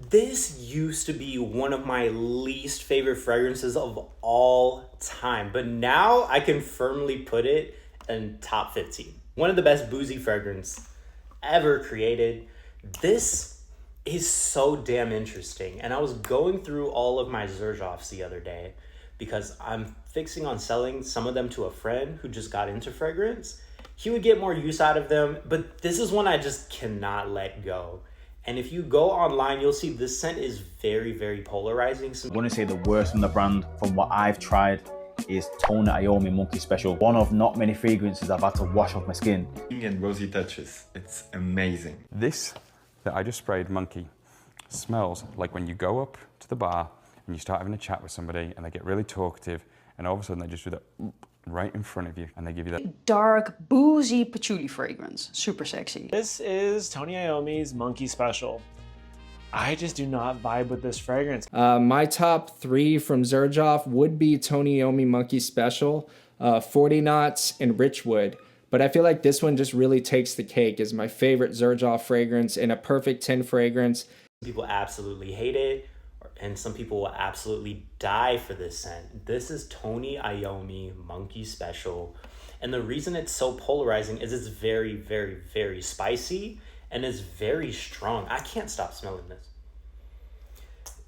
this used to be one of my least favorite fragrances of all time, but now I can firmly put it in top 15. One of the best boozy fragrance ever created. This is so damn interesting. And I was going through all of my Xerjoffs the other day because I'm fixing on selling some of them to a friend who just got into fragrance. He would get more use out of them, but this is one I just cannot let go. And if you go online, you'll see this scent is very, very polarizing. I want to say the worst from the brand, from what I've tried, is Tony Iommi Monkey Special. One of not many fragrances I've had to wash off my skin. And rosy touches, it's amazing. This that I just sprayed, Monkey, smells like when you go up to the bar and you start having a chat with somebody and they get really talkative and all of a sudden they just do that right in front of you and they give you that dark, boozy patchouli fragrance. Super sexy. This is Tony Iommi's Monkey Special. I just do not vibe with this fragrance. My top 3 from Xerjoff would be Tony Iommi Monkey Special, 40 Knots, and Richwood. But I feel like this one just really takes the cake. Is my favorite Xerjoff fragrance and a perfect 10 fragrance. People absolutely hate it, and some people will absolutely die for this scent. This is Tony Iommi Monkey Special. And the reason it's so polarizing is it's very, very, very spicy and it's very strong. I can't stop smelling this.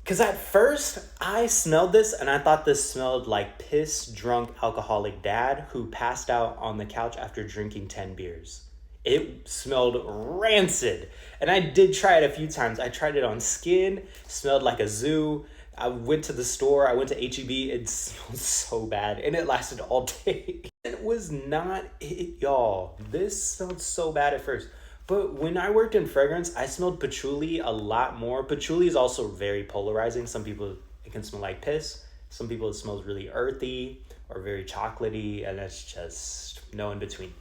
Because at first, I smelled this and I thought this smelled like piss-drunk alcoholic dad who passed out on the couch after drinking 10 beers. It smelled rancid. And I did try it a few times. I tried it on skin, smelled like a zoo. I went to the store, I went to H-E-B, it smelled so bad and it lasted all day. It was not it, y'all. This smelled so bad at first. But when I worked in fragrance, I smelled patchouli a lot more. Patchouli is also very polarizing. Some people, it can smell like piss. Some people, it smells really earthy or very chocolatey, and it's just no in between.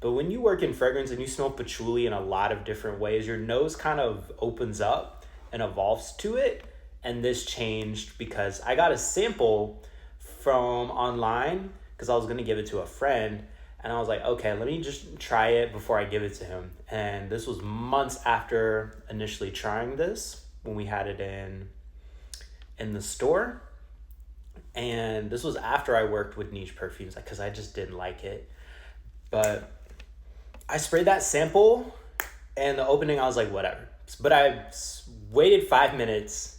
But when you work in fragrance and you smell patchouli in a lot of different ways, your nose kind of opens up and evolves to it. And this changed because I got a sample from online because I was going to give it to a friend. And I was like, okay, let me just try it before I give it to him. And this was months after initially trying this when we had it in the store. And this was after I worked with niche perfumes because I just didn't like it. But I sprayed that sample and the opening, I was like, whatever. But I waited 5 minutes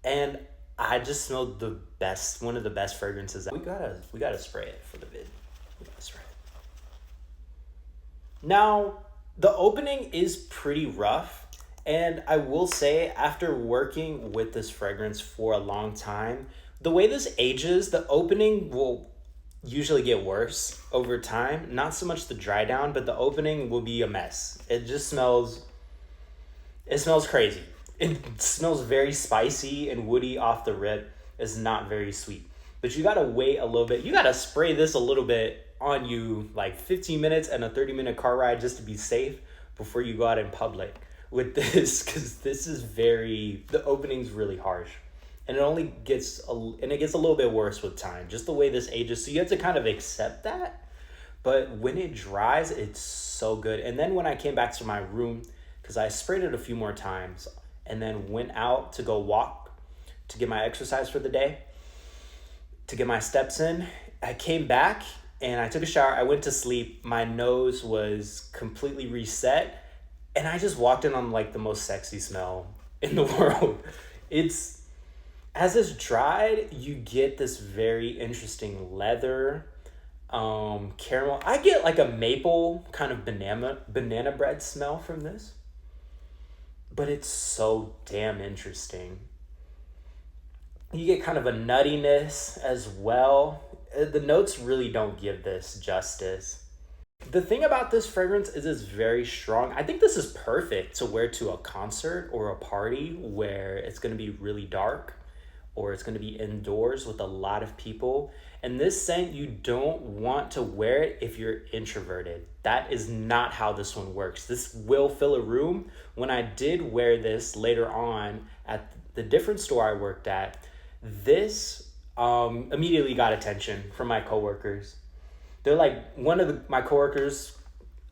and I just smelled the best, one of the best fragrances. We gotta spray it for the vid. We gotta spray it. Now, the opening is pretty rough, and I will say after working with this fragrance for a long time, the way this ages, the opening will usually get worse over time. Not so much the dry down, but the opening will be a mess. It smells crazy. It smells very spicy and woody off the rip. It's not very sweet. But you gotta wait a little bit. You gotta spray this a little bit on you, like 15 minutes and a 30-minute car ride just to be safe before you go out in public with this, because this is the opening's really harsh. And it gets a little bit worse with time, just the way this ages. So you have to kind of accept that. But when it dries, it's so good. And then when I came back to my room, because I sprayed it a few more times and then went out to go walk to get my exercise for the day, to get my steps in, I came back and I took a shower. I went to sleep. My nose was completely reset. And I just walked in on like the most sexy smell in the world. As it's dried, you get this very interesting leather, caramel. I get like a maple kind of banana bread smell from this. But it's so damn interesting. You get kind of a nuttiness as well. The notes really don't give this justice. The thing about this fragrance is it's very strong. I think this is perfect to wear to a concert or a party where it's going to be really dark or it's going to be indoors with a lot of people. And this scent, you don't want to wear it if you're introverted. That is not how this one works. This will fill a room. When I did wear this later on at the different store I worked at, this immediately got attention from my coworkers. They're like, my coworkers,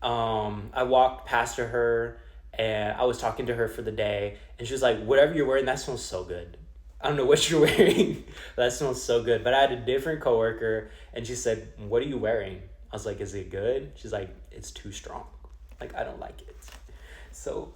I walked past her And I was talking to her for the day, and she was like, whatever you're wearing, that smells so good. I don't know what you're wearing. That smells so good. But I had a different coworker, and she said, what are you wearing? I was like, is it good? She's like, it's too strong. Like, I don't like it. So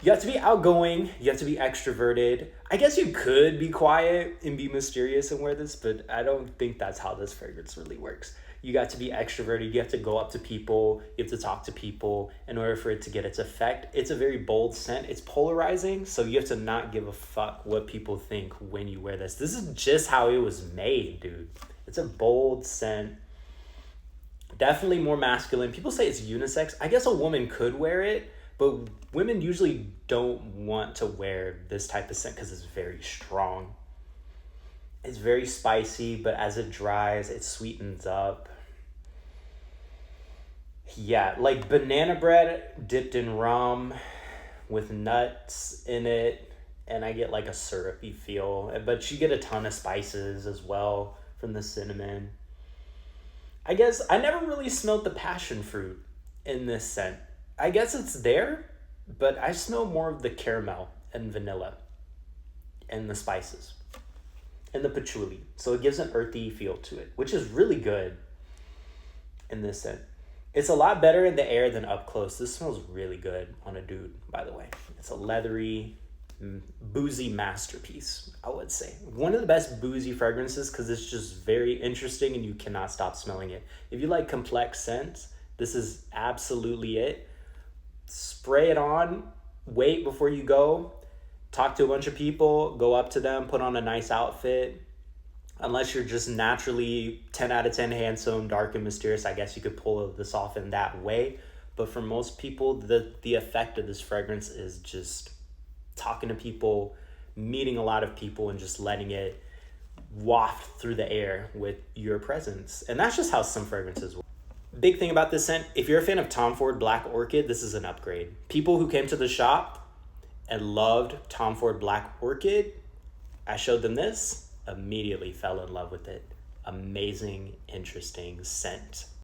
you have to be outgoing. You have to be extroverted. I guess you could be quiet and be mysterious and wear this, but I don't think that's how this fragrance really works. You got to be extroverted. You have to go up to people. You have to talk to people in order for it to get its effect. It's a very bold scent. It's polarizing, so you have to not give a fuck what people think when you wear this. This is just how it was made, dude. It's a bold scent. Definitely more masculine. People say it's unisex. I guess a woman could wear it, but women usually don't want to wear this type of scent because it's very strong. It's very spicy, but as it dries, it sweetens up. Yeah, like banana bread dipped in rum with nuts in it, and I get like a syrupy feel. But you get a ton of spices as well from the cinnamon. I guess I never really smelled the passion fruit in this scent. I guess it's there, but I smell more of the caramel and vanilla and the spices and the patchouli. So it gives an earthy feel to it, which is really good in this scent. It's a lot better in the air than up close. This smells really good on a dude, by the way. It's a leathery, boozy masterpiece, I would say. One of the best boozy fragrances because it's just very interesting and you cannot stop smelling it. If you like complex scents, this is absolutely it. Spray it on, wait before you go, talk to a bunch of people, go up to them, put on a nice outfit. Unless you're just naturally 10 out of 10 handsome, dark and mysterious, I guess you could pull this off in that way. But for most people, the effect of this fragrance is just talking to people, meeting a lot of people, and just letting it waft through the air with your presence. And that's just how some fragrances work. Big thing about this scent, if you're a fan of Tom Ford Black Orchid, this is an upgrade. People who came to the shop and loved Tom Ford Black Orchid, I showed them this, immediately fell in love with it. Amazing, interesting scent.